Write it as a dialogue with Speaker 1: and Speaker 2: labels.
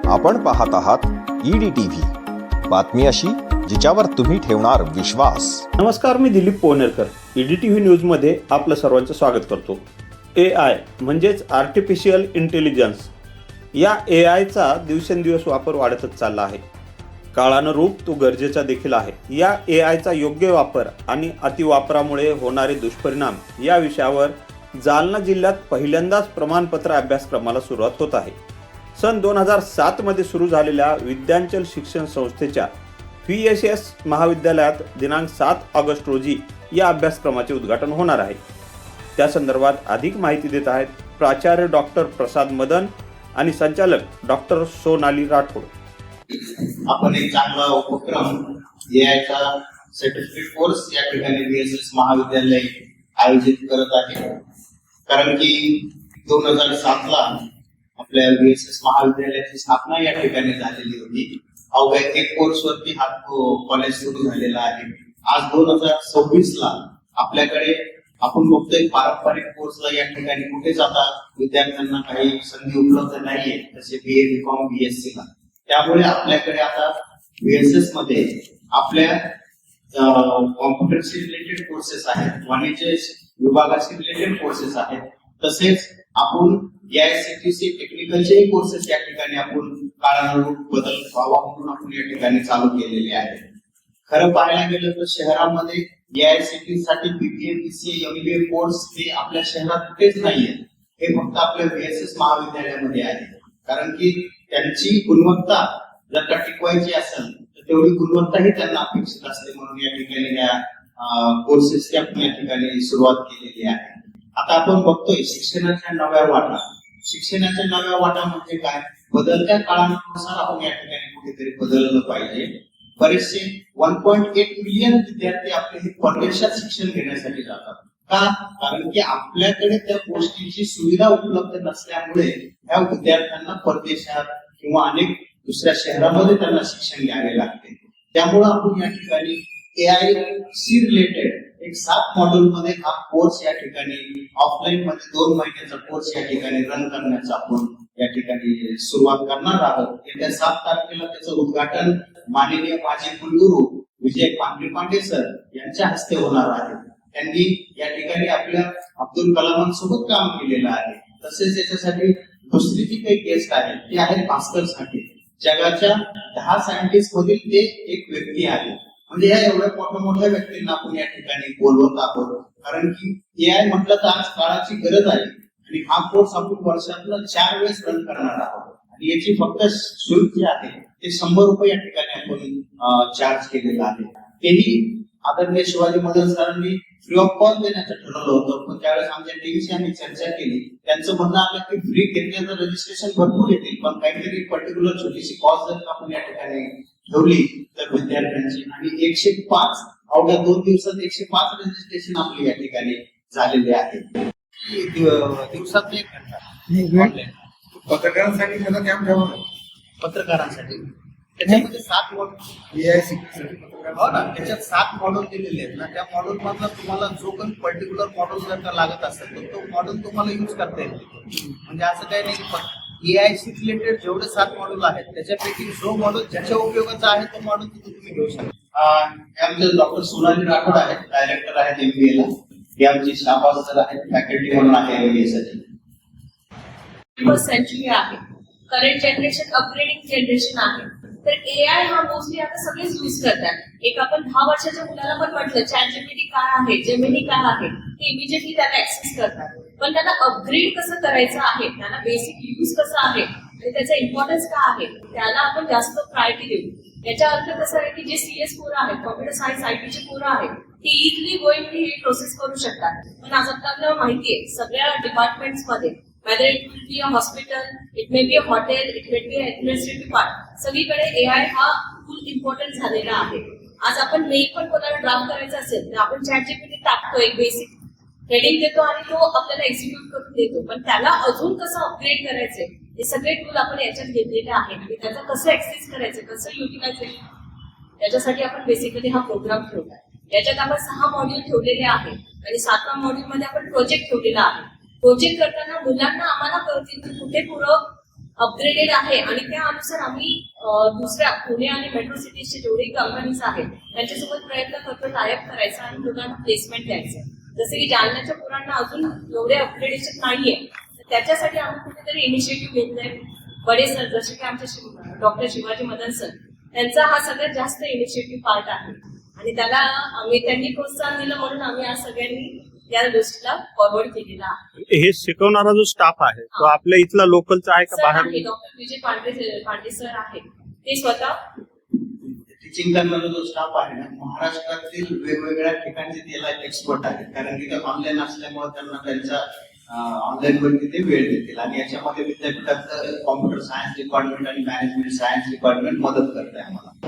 Speaker 1: आपण पाहत आहात EDTV, बातमी अशी जिच्यावर तुम्ही ठेवणार विश्वास.
Speaker 2: नमस्कार, मी दिलीप पोहनेरकर. EDTV न्यूज मध्ये आपलं सर्वांचं स्वागत करतो. AI म्हणजेच आर्टिफिशियल इंटेलिजन्स या AIचा दिवसेंदिवस वापर वाढतच चालला आहे. काळानुरूप तो गरजेचा देखील आहे. या AIचा योग्य वापर आणि अतिवापरामुळे होणारे दुष्परिणाम या विषयावर जालना जिल्ह्यात पहिल्यांदाच प्रमाणपत्र अभ्यासक्रमाला सुरुवात होत आहे. सन 2007 मध्ये सुरू झालेल्या विद्यांचल शिक्षण संस्थेच्या VSS महाविद्यालयात दिनांक 7 ऑगस्ट रोजी या अभ्यासक्रमाचे उद्घाटन होणार आहे. त्या संदर्भात अधिक माहिती देत आहेत प्राचार्य डॉक्टर प्रसाद मदन आणि संचालक डॉक्टर सोनाली राठोड.
Speaker 3: आपण एक चांगला उपक्रम AIचा सर्टिफिकेट कोर्स या ठिकाणी VSS महाविद्यालय आयोजित करत आहे. कारण की 2007 ला आपल्या VSS महाविद्यालयाची स्थापना या ठिकाणी झालेली होती. अवघ्या एक कोर्स वरती हा कॉलेज सुरू झालेला आहे. आज 2026 ला आपल्याकडे आपण बघतोय पारंपरिक कोर्सला या ठिकाणी कुठेच आता विद्यार्थ्यांना काही संधी उपलब्ध नाहीये, जसे BA BCom BSc ला. त्यामुळे आपल्याकडे आता VSS मध्ये आपल्या कॉम्प्युटरशी रिलेटेड कोर्सेस आहेत, वाणिज्य विभागाशी रिलेटेड कोर्सेस आहेत, तसेच आपण AICTC टेक्निकलचे कोर्सेस या ठिकाणी आपण काळानुरूप बदल व्हावा म्हणून आपण या ठिकाणी चालू केलेले आहेत. खरं पाहायला गेलं तर शहरामध्ये AICTC साठी BBA BCA MBA कोर्स हे आपल्या शहरात कुठेच नाहीये. हे फक्त आपल्या VSS महाविद्यालयामध्ये आहे. कारण की त्यांची गुणवत्ता जर का टिकवायची असेल तर तेवढी गुणवत्ताही त्यांना अपेक्षित असते, म्हणून या ठिकाणी या कोर्सेसची आपण या ठिकाणी सुरुवात केलेली आहे. आता आपण बघतोय शिक्षणाच्या नव्या वाटा म्हणजे काय, बदलत्या काळानुसार आपण या ठिकाणी कुठेतरी बदललं पाहिजे. बरेचसे 1.8 मिलियन विद्यार्थी आपले हे परदेशात शिक्षण घेण्यासाठी जातात. का? कारण की आपल्याकडे त्या गोष्टींची सुविधा उपलब्ध नसल्यामुळे ह्या विद्यार्थ्यांना परदेशात किंवा अनेक दुसऱ्या शहरामध्ये त्यांना शिक्षण घ्यावे लागते. त्यामुळे आपण या ठिकाणी AIC रिलेटेड एक 7 मॉड्यूल मध्ये हा कोर्स या ठिकाणी ऑफलाईन मध्ये 2 महिन्याचा कोर्स या ठिकाणी रन करण्याचा आपण या ठिकाणी सुरुवात करणार आहोत. येत्या 7 तारखेला त्याचं उद्घाटन माननीय माजी कुलगुरू विजय पांडे सर यांच्या हस्ते होणार आहे. त्यांनी या ठिकाणी आपल्या अब्दुल कलामांसोबत काम केलेलं आहे. तसेच याच्यासाठी दुसरी जी काही गेस्ट आहेत ते आहेत भास्कर साठी. जगाच्या 10 सायंटिस्ट मधील ते एक व्यक्ती आहे. म्हणजे या एवढ्या मोठ्या व्यक्तींना आपण या ठिकाणी बोलवत आहोत. कारण की AI म्हटलं तर आज काळाची गरज आहे आणि हा कोर्स आपण वर्षातून 4 वेळेस रन करणार आहोत. आणि याची फक्त शुल्क जे आहे ते 100 रुपये या ठिकाणी आपण चार्ज केलेलं आहे. तेही आदरणीय शिवाजी मदन सरांनी फ्री ऑफ कॉस्ट देण्याचं ठरवलं होतं, पण त्यावेळेस आमच्या टीमशी आम्ही चर्चा केली. त्यांचं म्हणणं आलं की फ्री घेतल्याचं रजिस्ट्रेशन भरपूर येतील, पण काहीतरी पर्टिक्युलर छोटीशी कॉस्ट जर आपण या ठिकाणी ठेवली तर विद्यार्थ्यांची, आणि 105 अवघ्या 2 दिवसात 105 रजिस्ट्रेशन आपले या ठिकाणी झालेले आहे. दिवसात 1 घंटा
Speaker 4: पत्रकारांसाठी त्याचा कॅम्प ठेवा.
Speaker 3: पत्रकारांसाठी त्याच्यामध्ये 7 मॉड्यूल हो ना, त्याच्यात 7 मॉड्यूल दिलेले आहेत ना. त्या मॉड्यूल मधला तुम्हाला जो काही पर्टिक्युलर मॉड्यूल जर का लागत असेल तर तो मॉड्यूल तुम्हाला युज करता येईल. म्हणजे असं काही नाही, AIC रिलेटेड जेवढे 7 मॉड्यूल आहेत त्याच्यापैकी जो मॉड्यूल ज्याच्या उपयोगाचा आहे तो मॉड्यूल तुम्ही घेऊ शकता. आमचे डॉक्टर सोनाली राठोड आहेत, डायरेक्टर आहेत MBA ला. हे आमची शाबास सर आहेत, फॅकल्टी म्हणून आहे MBA साठी.
Speaker 5: सेंचुरी आहे, करंट जनरेशन अपग्रेडिंग जनरेशन आहे. तर AI हा मोस्टली आता सगळेच यूज करतात. एक आपण 10 वर्षाच्या मुलाला पण म्हटलं ChatGPT काय आहे, जेमिनी काय आहे, ते इमिजिएटली त्याला ऍक्सेस करतात. पण त्यांना अपग्रेड कसं करायचं आहे, त्यांना बेसिक यूज कसं आहे आणि त्याचा इम्पॉर्टन्स काय आहे त्याला आपण जास्त प्रायोरिटी देऊ. याचा अर्थ कसा आहे की जे CS पोरं आहेत, कॉम्प्युटर सायन्स IT चे पोरं आहेत, ती इझिली गोइंगली ही प्रोसेस करू शकतात. पण आज आपल्याला माहिती आहे सगळ्या डिपार्टमेंट्स मध्ये, whether it will be a hospital, it may be a hotel, it may be an administrative part, सगळीकडे AI हा फुल इम्पॉर्टंट झालेला आहे. आज आपण मेल पण कोणाला ड्राफ्ट करायचा असेल तर आपण ChatGPT टाकतो, एक बेसिक हेडिंग देतो आणि तो आपल्याला एक्झिक्यूट करून देतो. पण त्याला अजून कसं अपग्रेड करायचंय हे सगळे टूल आपण याच्यात घेतलेले आहेत आणि त्याचा कसं ऍक्सेस करायचं, कसं युटिलायझेशन, त्याच्यासाठी आपण बेसिकली हा प्रोग्राम ठेवलाय. याच्यात आपण 6 मॉड्यूल ठेवलेले आहेत आणि 7व्या मॉड्यूल मध्ये आपण प्रोजेक्ट ठेवलेला आहे. प्रोजेक्ट करताना मुलांना आम्हाला कळतील की कुठे पुढं अपग्रेडेड आहे आणि त्यानुसार आम्ही दुसऱ्या पुणे आणि मेट्रो सिटीजचे जेवढे कंपनीज आहेत त्यांच्यासोबत प्रयत्न करतो टायअप करायचा आणि मुलांना प्लेसमेंट द्यायचं. जसे की जालन्याच्या पोरांना अजून एवढे अपग्रेडेशन नाहीये, तर त्याच्यासाठी आम्ही कुठेतरी इनिशिएटिव्ह घेतलाय. बडे सर जसे की आमचे डॉक्टर शिवाजी मदन सर, त्यांचा हा सगळ्यात जास्त इनिशिएटिव्ह पार्ट आहे आणि त्याला त्यांनी प्रोत्साहन दिलं म्हणून आम्ही आज सगळ्यांनी या गोष्टीला फॉरवर्ड केलेला आहे.
Speaker 2: हे शिकवणारा जो स्टाफ आहे तो आपल्या इथला लोकलचा आहे का
Speaker 5: सर
Speaker 2: बाहेर?
Speaker 5: आहे डॉक्टर विजय पांडे सर आहेत, ते स्वतः
Speaker 3: टीचिंग करणारा जो स्टाफ आहे ना, महाराष्ट्रातील वेगवेगळ्या ठिकाणचे त्याला एक्सपर्ट आहेत. कारण की ते ऑनलाईन असल्यामुळे त्यांना त्यांच्या ऑनलाईन वरती ते वेळ देतील आणि याच्यामध्ये विद्यापीठात कॉम्प्युटर सायन्स डिपार्टमेंट आणि मॅनेजमेंट सायन्स डिपार्टमेंट मदत करते आम्हाला.